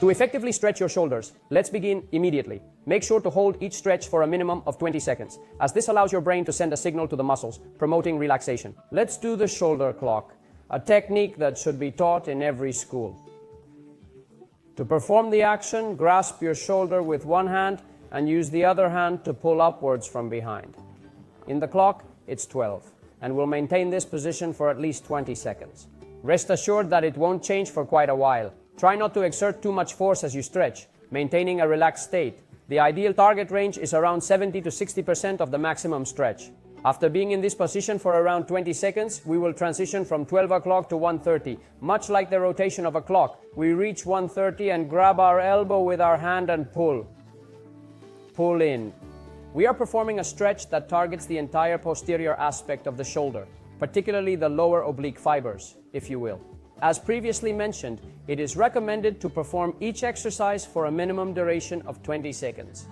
To effectively stretch your shoulders, let's begin immediately. Make sure to hold each stretch for a minimum of 20 seconds, as this allows your brain to send a signal to the muscles, promoting relaxation. Let's do the shoulder clock, a technique that should be taught in every school. To perform the action, grasp your shoulder with one hand and use the other hand to pull upwards from behind. In the clock, it's 12, and we'll maintain this position for at least 20 seconds. Rest assured that it won't change for quite a while. Try not to exert too much force as you stretch, maintaining a relaxed state. The ideal target range is around 70 to 60% of the maximum stretch. After being in this position for around 20 seconds, we will transition from 12 o'clock to 1:30. Much like the rotation of a clock, we reach 1:30 and grab our elbow with our hand and pull. Pull in. We are performing a stretch that targets the entire posterior aspect of the shoulder, particularly the lower oblique fibers, if you will. As previously mentioned, it is recommended to perform each exercise for a minimum duration of 20 seconds.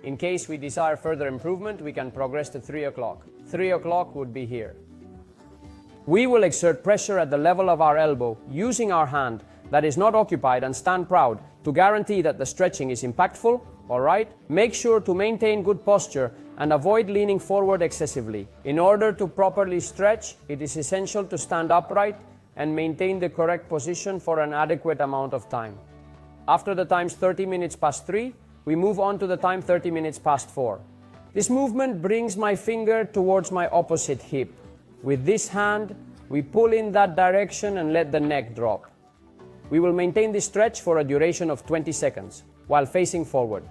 In case we desire further improvement, we can progress to 3 o'clock. 3 o'clock would be here. We will exert pressure at the level of our elbow using our hand that is not occupied and stand proud to guarantee that the stretching is impactful. Alright? Make sure to maintain good posture and avoid leaning forward excessively. In order to properly stretch, it is essential to stand upright and maintain the correct position for an adequate amount of time. After the time's 30 minutes past 3, we move on to the time 30 minutes past 4. This movement brings my finger towards my opposite hip. With this hand, we pull in that direction and let the neck drop. We will maintain this stretch for a duration of 20 seconds, while facing forward.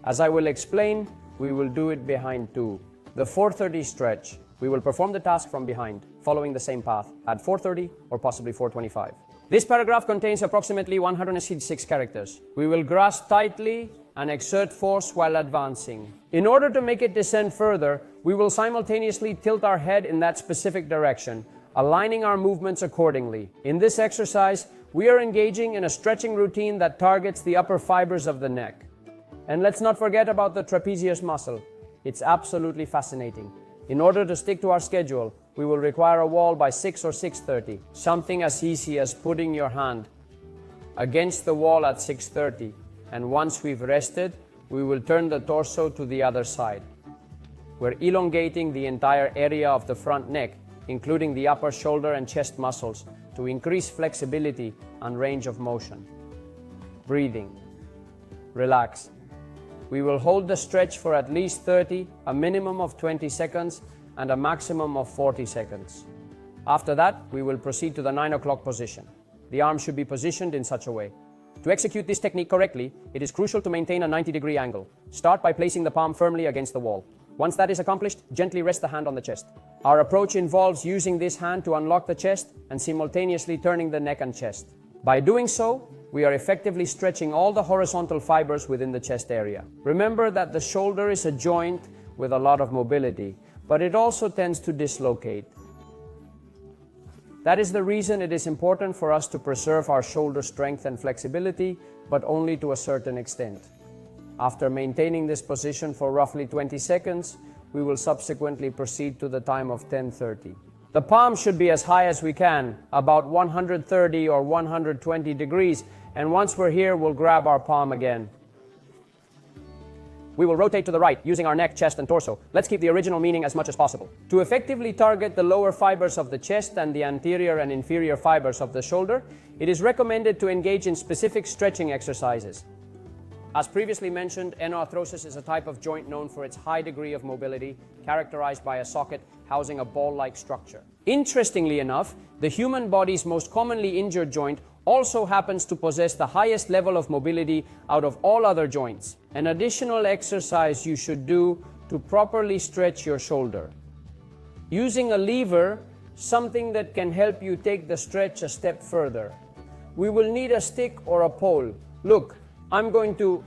As I will explain, we will do it behind too. The 4:30 stretch. We will perform the task from behind, following the same path, at 4:30 or possibly 4:25. This paragraph contains approximately 166 characters. We will grasp tightly and exert force while advancing. In order to make it descend further, we will simultaneously tilt our head in that specific direction, aligning our movements accordingly. In this exercise, we are engaging in a stretching routine that targets the upper fibers of the neck. And let's not forget about the trapezius muscle. It's absolutely fascinating. In order to stick to our schedule, we will require a wall by 6 or 6:30, something as easy as putting your hand against the wall at 6:30, and once we've rested, we will turn the torso to the other side. We're elongating the entire area of the front neck, including the upper shoulder and chest muscles, to increase flexibility and range of motion. Breathing. Relax. We will hold the stretch for at least 30, a minimum of 20 seconds, and a maximum of 40 seconds. After that, we will proceed to the 9 o'clock position. The arm should be positioned in such a way. To execute this technique correctly, it is crucial to maintain a 90-degree angle. Start by placing the palm firmly against the wall. Once that is accomplished, gently rest the hand on the chest. Our approach involves using this hand to unlock the chest and simultaneously turning the neck and chest. By doing so, we are effectively stretching all the horizontal fibers within the chest area. Remember that the shoulder is a joint with a lot of mobility, but it also tends to dislocate. That is the reason it is important for us to preserve our shoulder strength and flexibility, but only to a certain extent. After maintaining this position for roughly 20 seconds, we will subsequently proceed to the time of 10:30. The palm should be as high as we can, about 130 or 120 degrees, and once we're here, we'll grab our palm again. We will rotate to the right, using our neck, chest, and torso. Let's keep the original meaning as much as possible. To effectively target the lower fibers of the chest and the anterior and inferior fibers of the shoulder, it is recommended to engage in specific stretching exercises. As previously mentioned, enoarthrosis is a type of joint known for its high degree of mobility, characterized by a socket housing a ball-like structure. Interestingly enough, the human body's most commonly injured joint also happens to possess the highest level of mobility out of all other joints. An additional exercise you should do to properly stretch your shoulder. Using a lever, something that can help you take the stretch a step further. We will need a stick or a pole. Look, I'm going to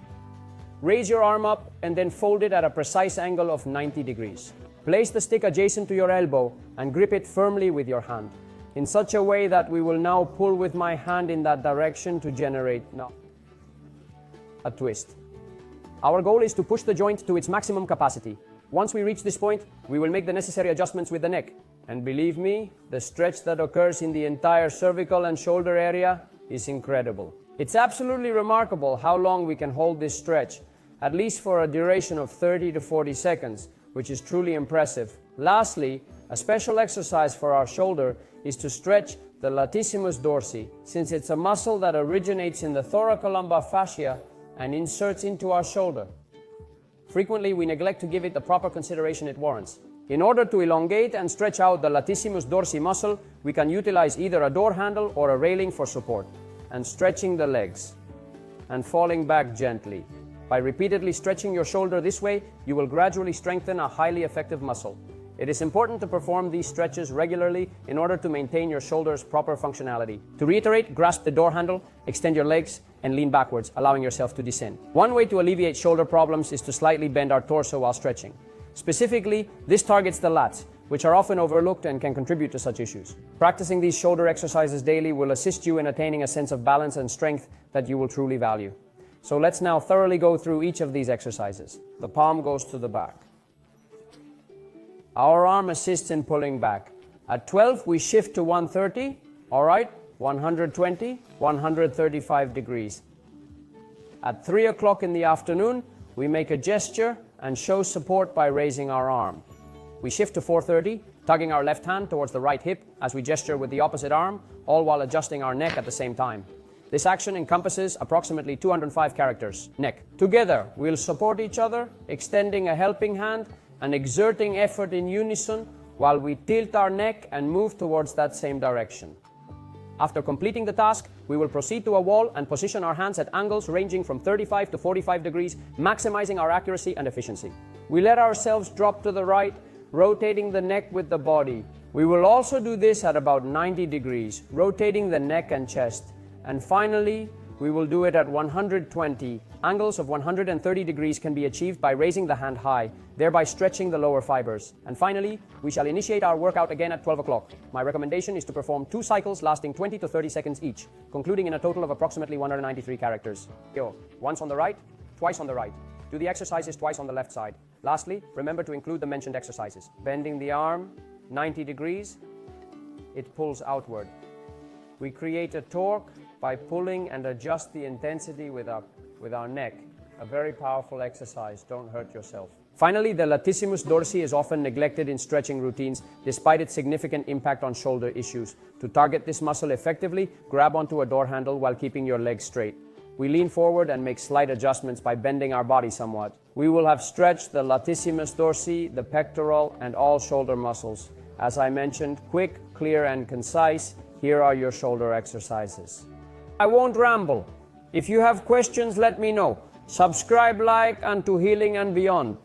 raise your arm up and then fold it at a precise angle of 90 degrees. Place the stick adjacent to your elbow and grip it firmly with your hand, in such a way that we will now pull with my hand in that direction to generate a twist. Our goal is to push the joint to its maximum capacity. Once we reach this point, we will make the necessary adjustments with the neck. And believe me, the stretch that occurs in the entire cervical and shoulder area is incredible. It's absolutely remarkable how long we can hold this stretch, at least for a duration of 30 to 40 seconds, which is truly impressive. Lastly, a special exercise for our shoulder is to stretch the latissimus dorsi, since it's a muscle that originates in the thoracolumbar fascia and inserts into our shoulder. Frequently, we neglect to give it the proper consideration it warrants. In order to elongate and stretch out the latissimus dorsi muscle, we can utilize either a door handle or a railing for support, and stretching the legs and falling back gently. By repeatedly stretching your shoulder this way, you will gradually strengthen a highly effective muscle. It is important to perform these stretches regularly in order to maintain your shoulder's proper functionality. To reiterate, grasp the door handle, extend your legs, and lean backwards, allowing yourself to descend. One way to alleviate shoulder problems is to slightly bend our torso while stretching. Specifically, this targets the lats, which are often overlooked and can contribute to such issues. Practicing these shoulder exercises daily will assist you in attaining a sense of balance and strength that you will truly value. So let's now thoroughly go through each of these exercises. The palm goes to the back. Our arm assists in pulling back. At 12, we shift to 130, all right, 120, 135 degrees. At 3 o'clock in the afternoon, we make a gesture and show support by raising our arm. We shift to 430, tugging our left hand towards the right hip as we gesture with the opposite arm, all while adjusting our neck at the same time. This action encompasses approximately 205 characters. Neck. Together, we'll support each other, extending a helping hand and exerting effort in unison while we tilt our neck and move towards that same direction. After completing the task, we will proceed to a wall and position our hands at angles ranging from 35 to 45 degrees, maximizing our accuracy and efficiency. We let ourselves drop to the right, rotating the neck with the body. We will also do this at about 90 degrees, rotating the neck and chest. And finally, we will do it at 120. Angles of 130 degrees can be achieved by raising the hand high, thereby stretching the lower fibers. And finally, we shall initiate our workout again at 12 o'clock. My recommendation is to perform 2 cycles lasting 20 to 30 seconds each, concluding in a total of approximately 193 characters. Once on the right, twice on the right. Do the exercises twice on the left side. Lastly, remember to include the mentioned exercises. Bending the arm 90 degrees, it pulls outward. We create a torque by pulling and adjust the intensity with our neck. A very powerful exercise, don't hurt yourself. Finally, the latissimus dorsi is often neglected in stretching routines despite its significant impact on shoulder issues. To target this muscle effectively, grab onto a door handle while keeping your legs straight. We lean forward and make slight adjustments by bending our body somewhat. We will have stretched the latissimus dorsi, the pectoral, and all shoulder muscles. As I mentioned, quick, clear, and concise, here are your shoulder exercises. I won't ramble. If you have questions, let me know. Subscribe, like, and to Healing and Beyond.